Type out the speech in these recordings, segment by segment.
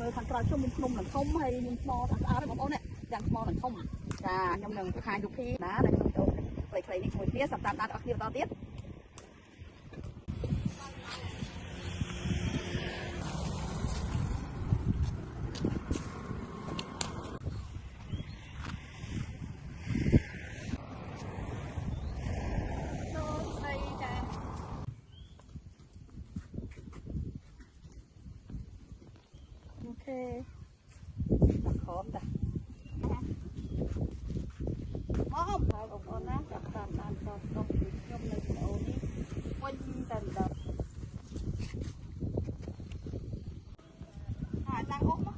មើលខាងក្រៅខ្ញុំមានភ្នំនឹងធំហើយមានថ្មស្អាតៗបងប្អូននេះទាំងថ្មនឹងធំចាខ្ញុំនឹងបង្ហាញរូបភាពណាដែលខ្ញុំចូលខ្លីៗនេះជាមួយគ្នាសម្រាប់តាមដានអ្នកគ្នាបន្តទៀតអូខេដាក់ខំតាមកហើយបងប្អូនណាចាប់តាមដានតតខ្ញុំនៅវីដេអូនេះវិញតែម្ដងហើយឡើងអុកមក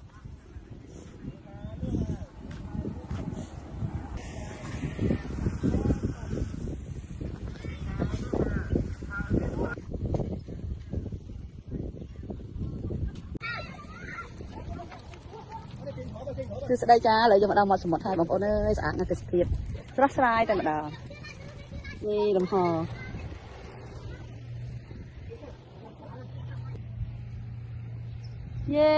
គឺស្ដីចាឥឡូវយើងមកដល់មាត់សមុទ្រហើយបងប្អូនអើយស្អាតណាស់ទេសភាពស្រស់ស្រាយតែម្ដងនេះលំហយេ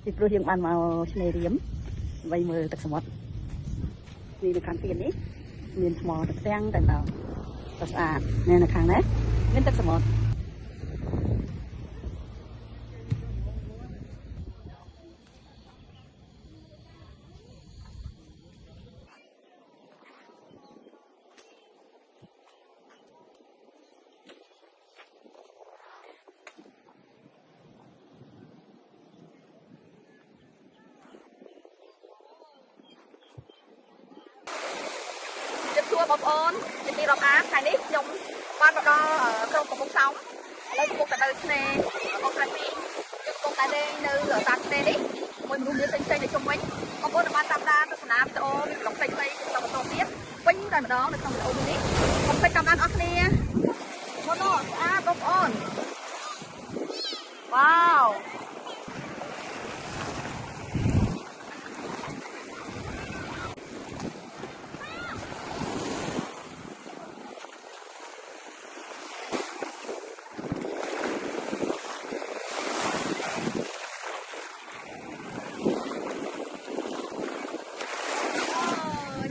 ពីព្រោះយើងបានមកឆ្នេររៀមដើម្បីមើលទឹកសមុទ្រនេះនៅខាងទៀតនេះមានថ្មទឹកទាំងតែម្ដងស្អាតនេះនៅខាងនេះមានទឹកសមុទ្របងប្អូនជាទីរាប់អានថ្ងៃនេះខ្ញុំបានមកដល់ក្រុងកំពង់សោមឥឡូវកំពុងតែទៅឆ្នេរកំពង់ឆ្នាំពីកំពុងតែលេងនៅតាមឆ្នេរនេះមួយមនុស្សមានផ្សេងៗនៅជុំវិញបងប្អូនបានតាមដានទស្សនាវីដេអូមានប្លុកផ្សេងៗបន្តទៀតវិញតែម្ដងនៅក្នុងវីដេអូនេះកុំភ្លេចតាមដានអស់គ្នាមកដល់ស្អាតបងប្អូនវ៉ាវ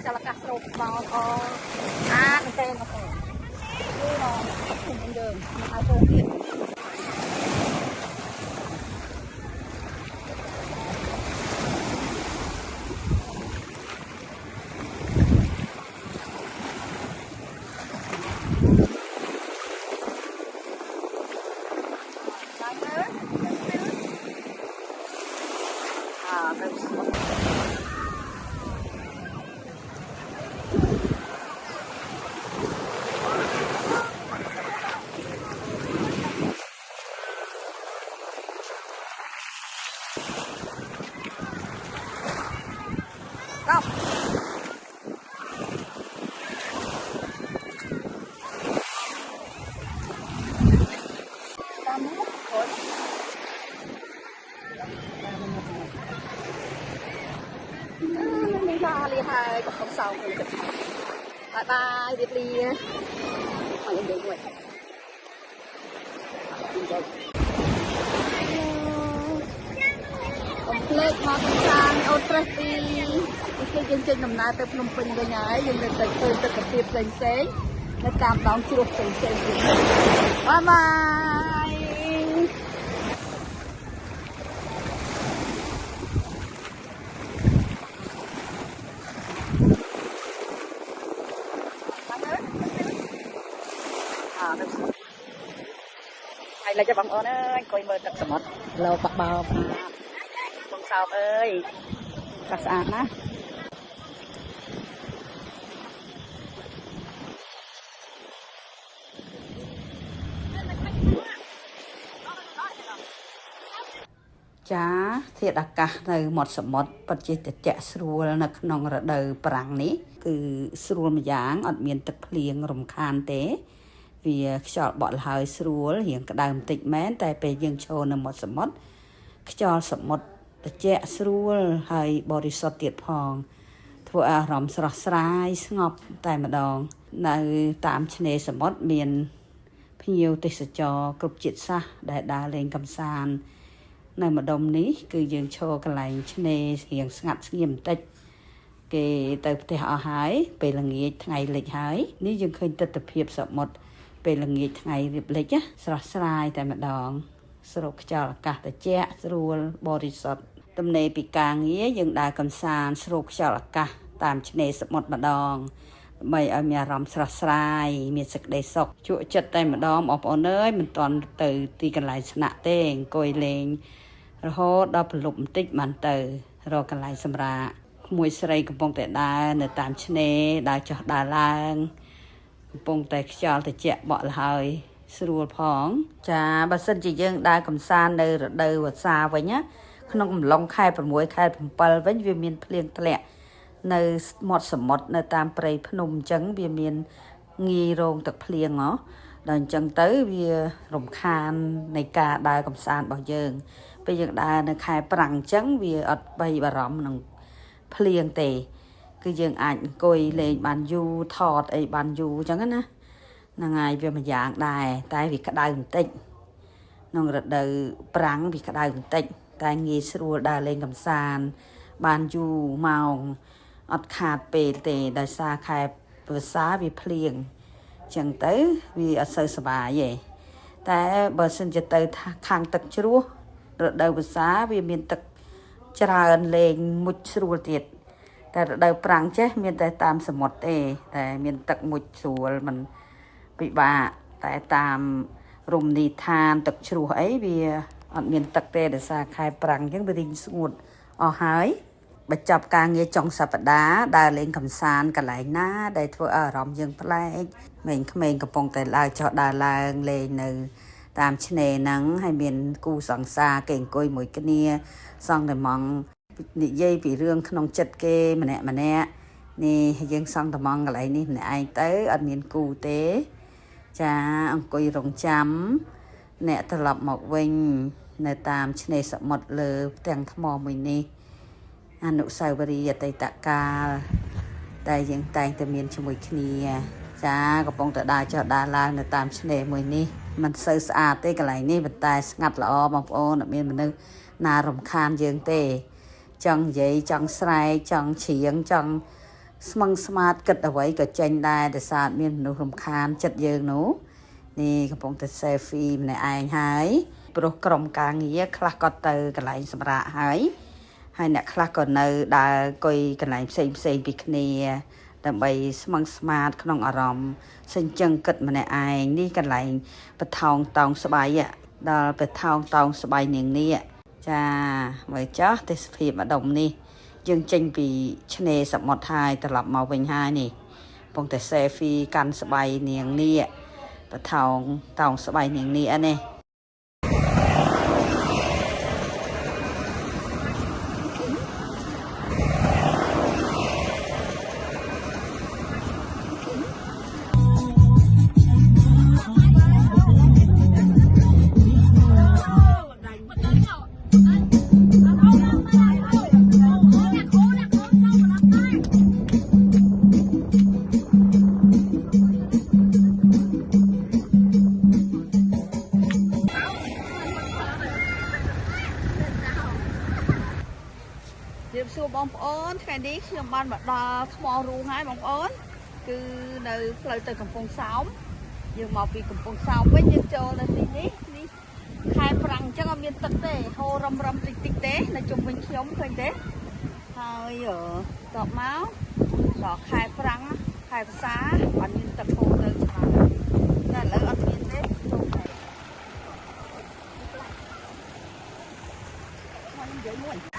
ចលកាស្រោបបងអូអាមែនទេបងប្អូននេះមកខ្ញុំយើងមកឲ្យចូលទៀតទៅស្មោះលាហើយកំពុងសោកបាយបាយរៀបលាមកយើងមួយកំភ្លេចមកកំសាន្តអូត្រេសពីគឺយើងចេញដំណើរទៅភ្នំពេញវិញហើយយើងនៅតែឃើញទិដ្ឋភាពផ្សេងៗនៅតាមដងជ្រោះផ្សេងៗទៀតបាយបាយហើយឡើយបងប្អូនអើយអង្គុយមើលទឹកសមុទ្រលោបបោបងសោកអើយស្អាតណាស់ចាធាតុអាកាសនៅមាត់សមុទ្រពិតជាត្រជាក់ស្រួលនៅក្នុងរដូវប្រាំងនេះគឺស្រួលម្យ៉ាងអត់មានទឹកភ្លៀងរំខានទេវាខ្យល់បក់លហើយស្រួលរៀងក្តៅបន្តិចមែនតែពេលយើងឈរនៅមាត់សមុទ្រ ខ្យល់សមុទ្រត្រជាក់ស្រួលហើយបរិសុទ្ធទៀតផងធ្វើអារម្មណ៍ស្រស់ស្រាយស្ងប់តែម្ដងនៅតាមឆ្នេរសមុទ្រមានភ្ញៀវទេសចរគ្រប់ជាតិសាសន៍ដែលដើរលេងកម្សាន្តនៅម្ដុំនេះគឺយើងឈរកន្លែងឆ្នេររៀងស្ងាត់ស្ងៀមបន្តិចគេទៅផ្ទះអស់ហើយពេលល្ងាចថ្ងៃលិចហើយនេះយើងឃើញទិដ្ឋភាពសមុទ្រពេលល្ងាចថ្ងៃរៀបលិចស្រស់ស្រាយតែម្ដងស្រូបខ្យល់អាកាសត្រជាក់ស្រួលបរិសុទ្ធទំនេរពីការងារយើងដើរកម្សាន្តស្រូបខ្យល់អាកាសតាមឆ្នេរសមុទ្រម្ដងដើម្បីឲ្យមានអារម្មណ៍ស្រស់ស្រាយមានសេចក្តីសុខជក់ចិត្តតែម្ដងបងប្អូនអើយមិនទាន់ទៅទីកន្លែងស្នាក់ទេអង្គុយលេងរហូតដល់ព្រលប់បន្តិចបានទៅរកកន្លែងសម្រាកក្មួយស្រីកំពុងតែដើរនៅតាមឆ្នេរដើរចុះដើរឡើងកំពុងតែខ្យល់ត្រជាក់បក់លហើយស្រួលផងចាបើសិនជាយើងដើរកម្សាន្តនៅរដូវវស្សាវិញណាក្នុងកំឡុងខែ6ខែ7វិញវាមានភ្លៀងធ្លាក់នៅមាត់សមុទ្រនៅតាមព្រៃភ្នំអញ្ចឹងវាមានងាយរងទឹកភ្លៀងហ៎ដល់អញ្ចឹងទៅវារំខាននៃការដើរកម្សាន្តរបស់យើងពេលយើងដើរនៅខែប្រាំងអញ្ចឹងវាអត់បីបារម្ភនឹងភ្លៀងទេគឺយើងអាចអង្គុយលេងបានយូរថតអីបានយូរអញ្ចឹងណាហ្នឹងហើយវាមួយយ៉ាងដែរតែវាក្តៅបន្តិចក្នុងរដូវប្រាំងវាក្តៅបន្តិចតែងាយស្រួលដើរលេងកម្សាន្តបានយូរម៉ោងអត់ខាតពេលទេដោយសារខែវស្សាវាភ្លៀងអញ្ចឹងទៅវាអត់សូវសុបាយទេតែបើសិនជាទៅខាងទឹកជ្រោះរដូវវស្សាវាមានទឹកច្រើនលេងមុជស្រួលទៀតតែរដូវប្រាំងចេះមានតែតាមសមុទ្រទេតែមានទឹកមុជស្រួលមិនពិបាកតែតាមរមណីយដ្ឋានទឹកជ្រោះអីវាអត់មានទឹកទេដោយសារខែប្រាំងអញ្ចឹងវារីងស្ងួតអស់ហើយបញ្ចប់ការងារចុងសប្តាហ៍ដើរលេងកម្សាន្តកន្លែងណាដែលធ្វើឲ្យអារម្មណ៍យើងប្លែកក្មេងៗកំពុងតែឡើងចុះដើរឡើងលេងនៅតាមឆ្នេរហ្នឹងហើយមានគូសង្សារគេអង្គុយមួយគ្នាសង់តែម៉ងនិយាយពីរឿងក្នុងចិត្តគេម្នាក់នេះយើងសង់តែម៉ងកន្លែងនេះម្នាក់ឯងទៅអត់មានគូទេចាអង្គុយរងចាំអ្នកត្រឡប់មកវិញនៅតាមឆ្នេរសមុទ្រលើផ្ទាំងថ្មមួយនេះអនុស្សាវរីយ៍អតីតកាលដែលយើងតែងតែមានជាមួយគ្នាចាកំពុងតែដើរចុះដើរឡើងនៅតាមឆ្នេរមួយនេះមិនសូវស្អាតទេកន្លែងនេះប៉ុន្តែស្ងាត់ល្អបងប្អូនអត់មានមនុស្សណារំខានយើងទេចង់និយាយចង់ស្រែកចង់ច្រៀងចង់ស្មឹងស្មាតគិតអ្វីក៏ចេញដែរដោយសារមានមនុស្សរំខានចិត្តយើងនោះនេះកំពុងតែ selfie ម្នាក់ឯងហើយព្រោះក្រុមការងារខ្លះក៏ទៅកន្លែងសម្រាកហើយអ្នកខ្លះក៏នៅដើរអង្គុយកន្លែងផ្សេងពីគ្នាដើម្បីស្មឹងស្មាតក្នុងអារម្មណ៍សេចក្ដីគិតម្នាក់ឯងនេះកន្លែងបថោងតោងស្បៃដល់បថោងតោងស្បៃនាងនេះចាមើលចាស់ទេសភាពម្ដុំនេះយើងចេញពីឆ្នេរសមុទ្រហើយត្រឡប់មកវិញហើយនេះកំពុងតែ selfie កាន់ស្បៃនាងនេះបថោងតោងស្បៃនាងនេះនេះសួរបងប្អូនថ្ងៃនេះខ្ញុំបានមកដល់ថ្មរូងហើយបងប្អូនគឺនៅផ្លូវទៅកំពង់សោមយើងមកពីកំពង់សោមវិញយើងចូលនៅទីនេះខែប្រាំងអញ្ចឹងអត់មានទឹកទេហូររំតិចទេនៅជុំវិញខ្ញុំឃើញទេហើយតបមកដល់ខែប្រាំងខែវស្សាអត់មានទឹកហូរទៅច្រើនតែឥឡូវអត់មានទេចូលទៅមកនិយាយមួយ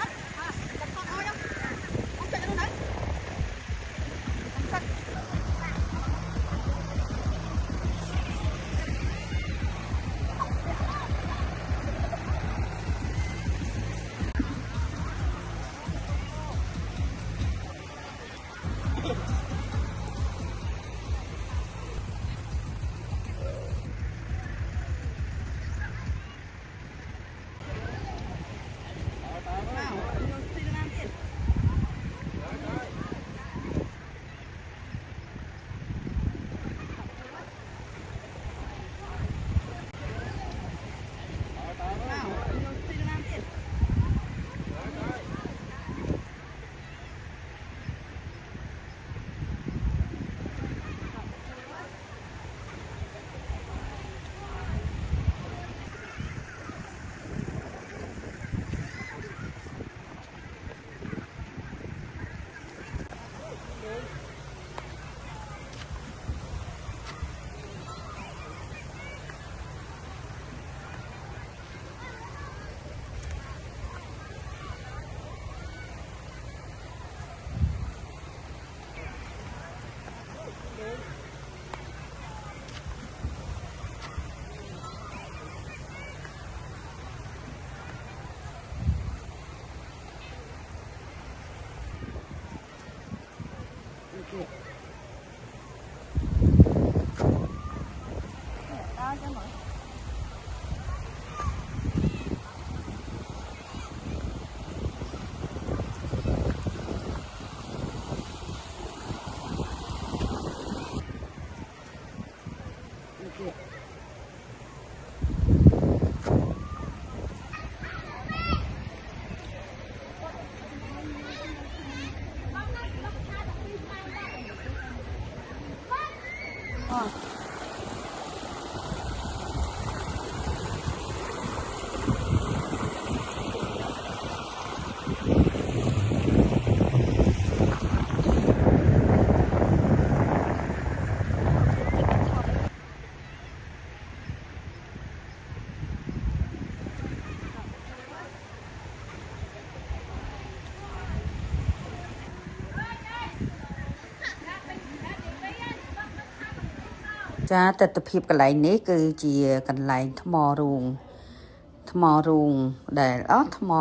ចាទស្សនភាពកន្លែងនេះគឺជាកន្លែងថ្មរូងដែលថ្ម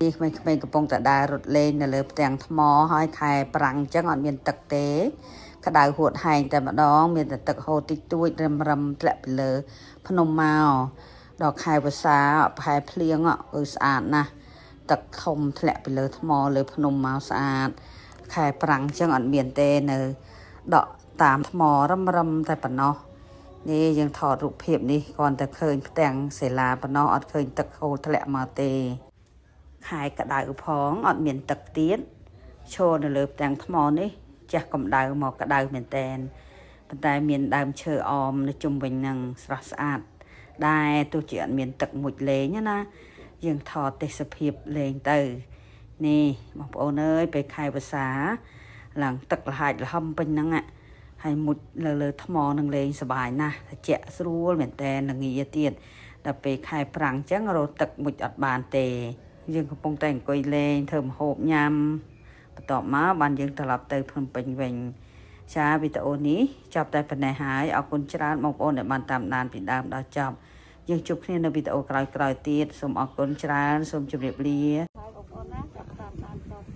នេះក្មេងៗកំពុងតែដើររត់លេងនៅលើផ្ទាំងថ្មហើយខែប្រាំងអញ្ចឹងអត់មានទឹកទេក្តៅហួតហែងតែម្ដងមានតែទឹកហូរតិចតួចរឹមធ្លាក់ពីលើភ្នំមកដល់ខែវស្សាប្រហែលភ្លៀងស្អាតណាស់ទឹកធំធ្លាក់ពីលើថ្មលើភ្នំមកស្អាតខែប្រាំងអញ្ចឹងអត់មានទេនៅដកតាមថ្មរឹមតែប៉ុណ្ណោះនេះយើងថតរូបភាពនេះគ្រាន់តែឃើញផ្ទាំងសិលាប៉ុណ្ណោះអត់ឃើញទឹកហូរធ្លាក់មកទេខែក្តៅផងអត់មានទឹកទៀតឈរនៅលើផ្ទាំងថ្មនេះចាស់កម្ដៅមកក្តៅមែនតែនប៉ុន្តែមានដើមឈើអមនៅជុំវិញនឹងស្រស់ស្អាតដែរទោះជាអត់មានទឹកមុជលេងណាយើងថតទេសភាពលេងទៅនេះបងប្អូនអើយពេលខែវស្សាឡើងទឹកលហាច់លហឹមពេញហ្នឹងហើយមុជលើថ្មនឹងលេងសប្បាយណាស់ត្រជាក់ស្រួលមែនតែនល្ងាទៀតដល់ពេលខែប្រាំងអញ្ចឹងរត់ទឹកមុជអត់បានទេយើងកំពុងតែអង្គុយលេងធ្វើម្ហូបញ៉ាំបន្ទាប់មកបានយើងត្រឡប់ទៅភ្នំពេញវិញចាវីដេអូនេះចាប់តែប៉ុណ្ណេះហើយអរគុណច្រើនបងប្អូនដែលបានតាមដានពីដើមដល់ចប់យើងជួបគ្នានៅវីដេអូក្រោយៗទៀតសូមអរគុណច្រើនសូមជម្រាបលាហើយបងប្អូនណាចាប់តាមដានត